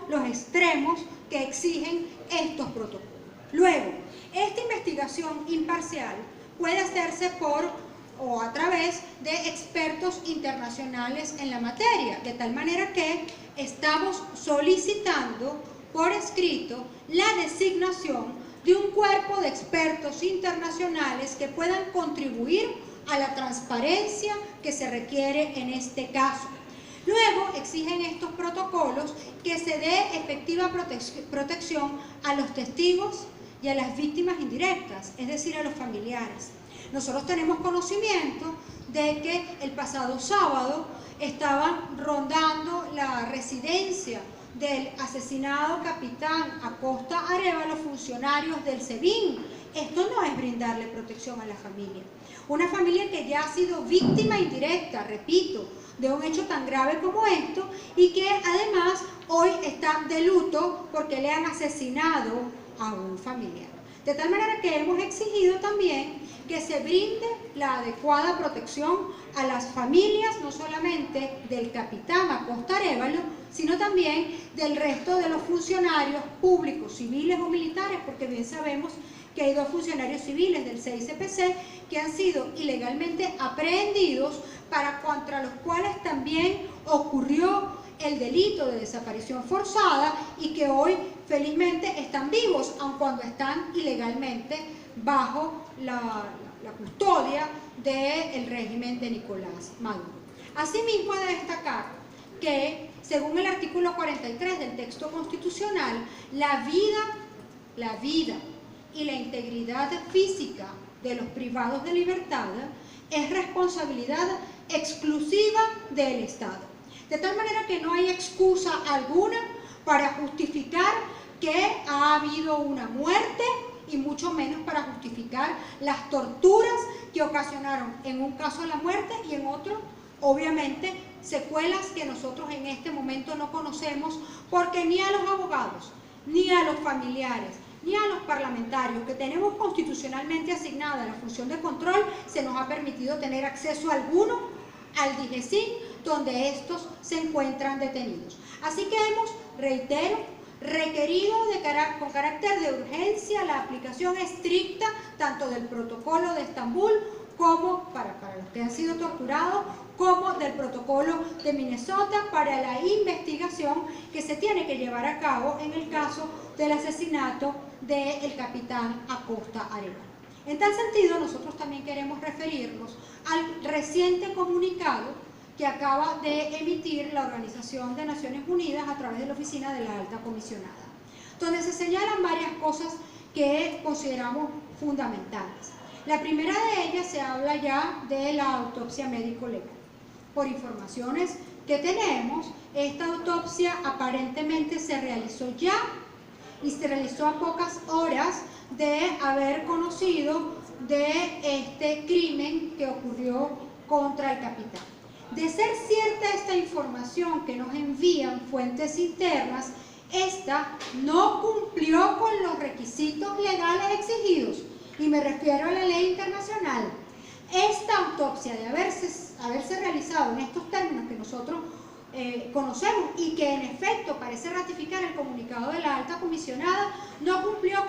los extremos que exigen estos protocolos. Luego, esta investigación imparcial puede hacerse por o a través de expertos internacionales en la materia, de tal manera que estamos solicitando por escrito la designación de un cuerpo de expertos internacionales que puedan contribuir a la transparencia que se requiere en este caso. Luego exigen estos protocolos que se dé efectiva protección a los testigos y a las víctimas indirectas, es decir, a los familiares. Nosotros tenemos conocimiento de que el pasado sábado estaban rondando la residencia del asesinado capitán Acosta Arévalo funcionarios del SEBIN. Esto no es brindarle protección a la familia. Una familia que ya ha sido víctima indirecta, repito, de un hecho tan grave como esto y que además hoy está de luto porque le han asesinado a un familiar. De tal manera que hemos exigido también que se brinde la adecuada protección a las familias, no solamente del capitán Acosta Arévalo, sino también del resto de los funcionarios públicos, civiles o militares, porque bien sabemos que hay 2 funcionarios civiles del CICPC que han sido ilegalmente aprehendidos contra los cuales también ocurrió el delito de desaparición forzada y que hoy felizmente están vivos, aun cuando están ilegalmente bajo la custodia del régimen de Nicolás Maduro. Asimismo, he de destacar que, según el artículo 43 del texto constitucional, la vida y la integridad física de los privados de libertad es responsabilidad exclusiva del Estado. De tal manera que no hay excusa alguna para justificar que ha habido una muerte y mucho menos para justificar las torturas que ocasionaron en un caso la muerte y en otro, obviamente, secuelas que nosotros en este momento no conocemos porque ni a los abogados, ni a los familiares, ni a los parlamentarios que tenemos constitucionalmente asignada la función de control se nos ha permitido tener acceso alguno al DIGESIN donde estos se encuentran detenidos. Así que hemos, reitero, requerido con carácter de urgencia la aplicación estricta tanto del protocolo de Estambul como para los que han sido torturados, como del protocolo de Minnesota para la investigación que se tiene que llevar a cabo en el caso del asesinato del capitán Acosta Arévalo. En tal sentido, nosotros también queremos referirnos al reciente comunicado que acaba de emitir la Organización de Naciones Unidas a través de la Oficina de la Alta Comisionada, donde se señalan varias cosas que consideramos fundamentales. La primera de ellas se habla ya de la autopsia médico-legal. Por informaciones que tenemos, esta autopsia aparentemente se realizó ya y se realizó a pocas horas de haber conocido de este crimen que ocurrió contra el capitán. De ser cierta esta información que nos envían fuentes internas, esta no cumplió con los requisitos legales exigidos, y me refiero a la ley internacional. Esta autopsia, de haberse realizado en estos términos que nosotros conocemos y que en efecto parece ratificar el comunicado de la alta comisionada, no cumplió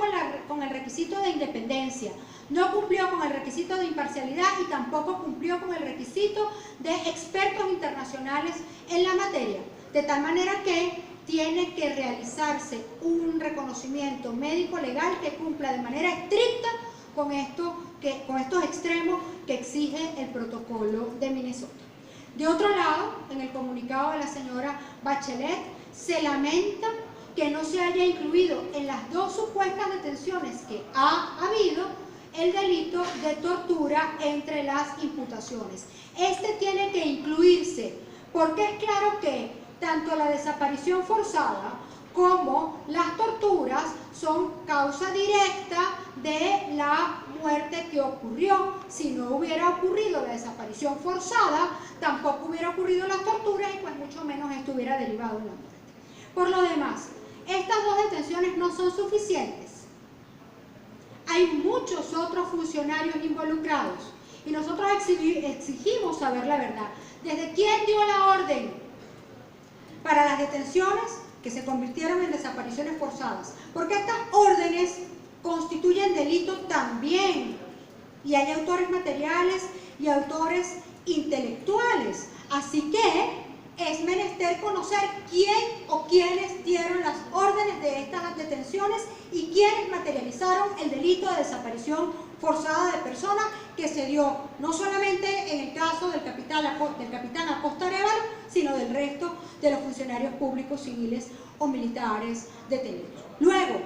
con el requisito de independencia, no cumplió con el requisito de imparcialidad y tampoco cumplió con el requisito de expertos internacionales en la materia, de tal manera que tiene que realizarse un reconocimiento médico legal que cumpla de manera estricta con estos extremos que exige el protocolo de Minnesota. De otro lado, en el comunicado de la señora Bachelet, se lamenta que no se haya incluido en las 2 supuestas detenciones que ha habido el delito de tortura entre las imputaciones. Este tiene que incluirse porque es claro que tanto la desaparición forzada como las torturas son causa directa de la muerte que ocurrió. Si no hubiera ocurrido la desaparición forzada, tampoco hubiera ocurrido las torturas y pues mucho menos esto hubiera derivado en la muerte. Por lo demás, estas 2 detenciones no son suficientes. Hay muchos otros funcionarios involucrados y nosotros exigimos saber la verdad. ¿Desde quién dio la orden para las detenciones? que se convirtieron en desapariciones forzadas, porque estas órdenes constituyen delito también, y hay autores materiales y autores intelectuales, así que es menester conocer quién o quiénes dieron las órdenes de estas detenciones y quiénes materializaron el delito de desaparición forzada de personas que se dio no solamente en el caso del capitán Acosta Arévalo, sino del resto de los funcionarios públicos, civiles o militares detenidos. Luego,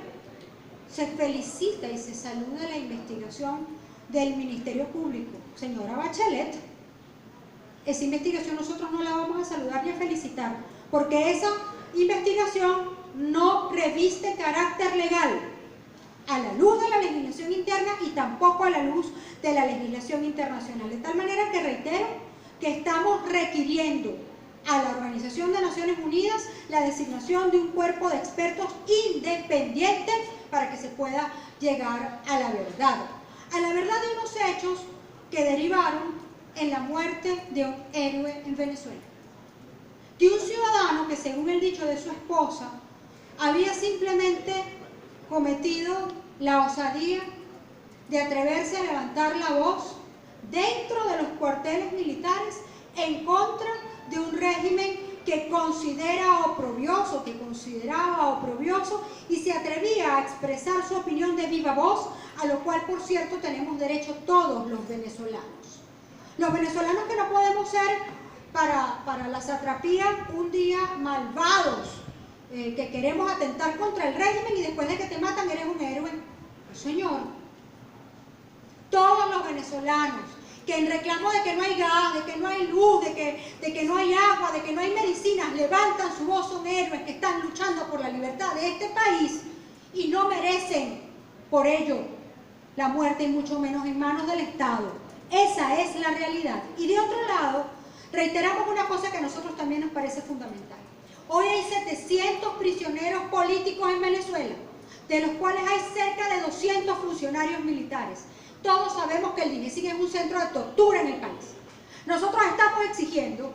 se felicita y se saluda la investigación del Ministerio Público. Señora Bachelet, esa investigación nosotros no la vamos a saludar ni a felicitar, porque esa investigación no reviste carácter legal a la luz de la legislación interna y tampoco a la luz de la legislación internacional. De tal manera que reitero que estamos requiriendo a la Organización de Naciones Unidas la designación de un cuerpo de expertos independientes para que se pueda llegar a la verdad de unos hechos que derivaron en la muerte de un héroe en Venezuela, de un ciudadano que, según el dicho de su esposa, había simplemente cometido la osadía de atreverse a levantar la voz dentro de los cuarteles militares en contra de un régimen que consideraba oprobioso y se atrevía a expresar su opinión de viva voz, a lo cual, por cierto, tenemos derecho todos los venezolanos. Los venezolanos que no podemos ser para la satrapía un día malvados, que queremos atentar contra el régimen y después de que te matan eres un héroe. No, señor. Todos los venezolanos que en reclamo de que no hay gas, de que no hay luz, de que no hay agua, de que no hay medicinas, levantan su voz, son héroes que están luchando por la libertad de este país y no merecen por ello la muerte y mucho menos en manos del Estado. Esa es la realidad. Y de otro lado, reiteramos una cosa que a nosotros también nos parece fundamental. Hoy hay 700 prisioneros políticos en Venezuela, de los cuales hay cerca de 200 funcionarios militares. Todos sabemos que el DINESIN es un centro de tortura en el país. Nosotros estamos exigiendo